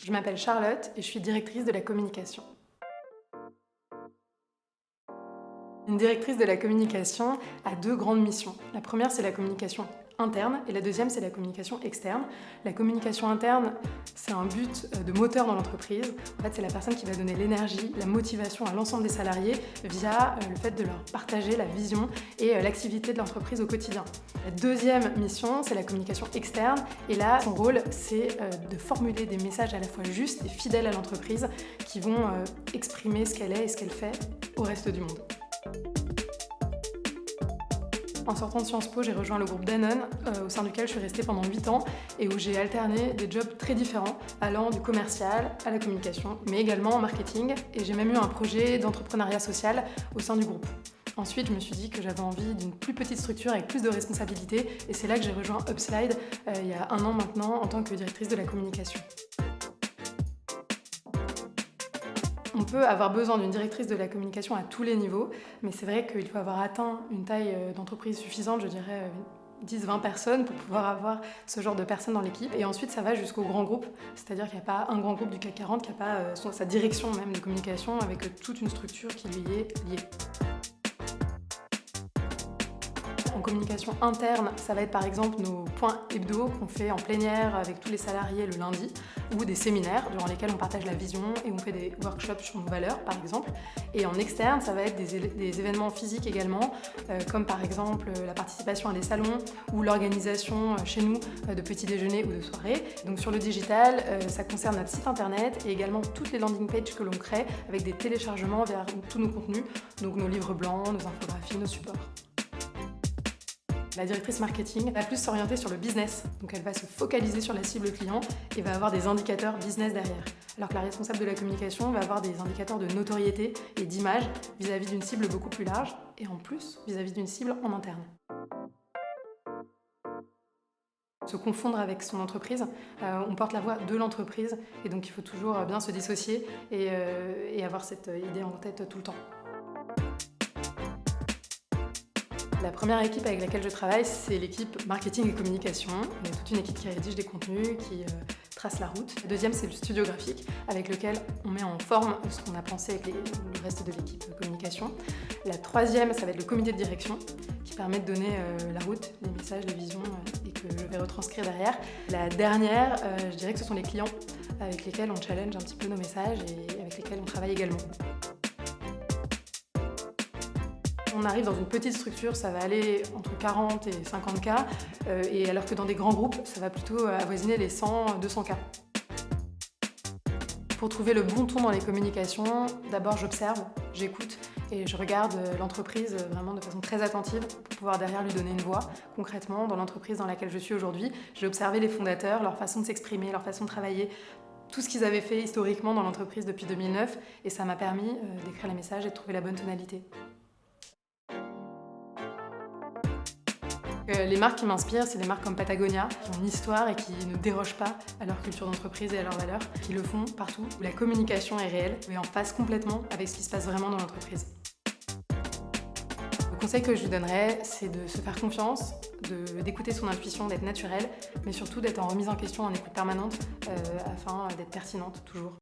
Je m'appelle Charlotte et je suis directrice de la communication. Une directrice de la communication a deux grandes missions. La première, c'est la communication interne et la deuxième, c'est la communication externe. La communication interne, c'est un but de moteur dans l'entreprise. En fait, c'est la personne qui va donner l'énergie, la motivation à l'ensemble des salariés via le fait de leur partager la vision et l'activité de l'entreprise au quotidien. La deuxième mission, c'est la communication externe et là, son rôle, c'est de formuler des messages à la fois justes et fidèles à l'entreprise qui vont exprimer ce qu'elle est et ce qu'elle fait au reste du monde. En sortant de Sciences Po, j'ai rejoint le groupe Danone, au sein duquel je suis restée pendant 8 ans et où j'ai alterné des jobs très différents, allant du commercial à la communication, mais également en marketing. Et j'ai même eu un projet d'entrepreneuriat social au sein du groupe. Ensuite, je me suis dit que j'avais envie d'une plus petite structure avec plus de responsabilités et c'est là que j'ai rejoint Upslide il y a 1 an maintenant en tant que directrice de la communication. On peut avoir besoin d'une directrice de la communication à tous les niveaux, mais c'est vrai qu'il faut avoir atteint une taille d'entreprise suffisante, je dirais 10-20 personnes, pour pouvoir avoir ce genre de personnes dans l'équipe. Et ensuite, ça va jusqu'au grand groupe, c'est-à-dire qu'il n'y a pas un grand groupe du CAC 40 qui n'a pas sa direction même de communication avec toute une structure qui lui est liée. En communication interne, ça va être par exemple nos points hebdo qu'on fait en plénière avec tous les salariés le lundi, ou des séminaires durant lesquels on partage la vision et on fait des workshops sur nos valeurs par exemple. Et en externe, ça va être des événements physiques également, comme par exemple la participation à des salons ou l'organisation chez nous de petits déjeuners ou de soirées. Donc sur le digital, ça concerne notre site internet et également toutes les landing pages que l'on crée avec des téléchargements vers tous nos contenus, donc nos livres blancs, nos infographies, nos supports. La directrice marketing va plus s'orienter sur le business, donc elle va se focaliser sur la cible client et va avoir des indicateurs business derrière. Alors que la responsable de la communication va avoir des indicateurs de notoriété et d'image vis-à-vis d'une cible beaucoup plus large et en plus vis-à-vis d'une cible en interne. Se confondre avec son entreprise, on porte la voix de l'entreprise et donc il faut toujours bien se dissocier et avoir cette idée en tête tout le temps. La première équipe avec laquelle je travaille, c'est l'équipe marketing et communication. On est toute une équipe qui rédige des contenus, qui trace la route. La deuxième, c'est le studio graphique, avec lequel on met en forme ce qu'on a pensé avec le reste de l'équipe communication. La troisième, ça va être le comité de direction, qui permet de donner la route, les messages, les visions, et que je vais retranscrire derrière. La dernière, je dirais que ce sont les clients, avec lesquels on challenge un petit peu nos messages et avec lesquels on travaille également. On arrive dans une petite structure, ça va aller entre 40 et 50 cas, et alors que dans des grands groupes, ça va plutôt avoisiner les 100-200 cas. Pour trouver le bon ton dans les communications, d'abord j'observe, j'écoute et je regarde l'entreprise vraiment de façon très attentive pour pouvoir derrière lui donner une voix. Concrètement, dans l'entreprise dans laquelle je suis aujourd'hui, j'ai observé les fondateurs, leur façon de s'exprimer, leur façon de travailler, tout ce qu'ils avaient fait historiquement dans l'entreprise depuis 2009 et ça m'a permis d'écrire les messages et de trouver la bonne tonalité. Les marques qui m'inspirent, c'est des marques comme Patagonia, qui ont une histoire et qui ne dérogent pas à leur culture d'entreprise et à leurs valeurs, qui le font partout, où la communication est réelle et en phase complètement avec ce qui se passe vraiment dans l'entreprise. Le conseil que je lui donnerais, c'est de se faire confiance, d'écouter son intuition, d'être naturelle, mais surtout d'être en remise en question, en écoute permanente, afin d'être pertinente toujours.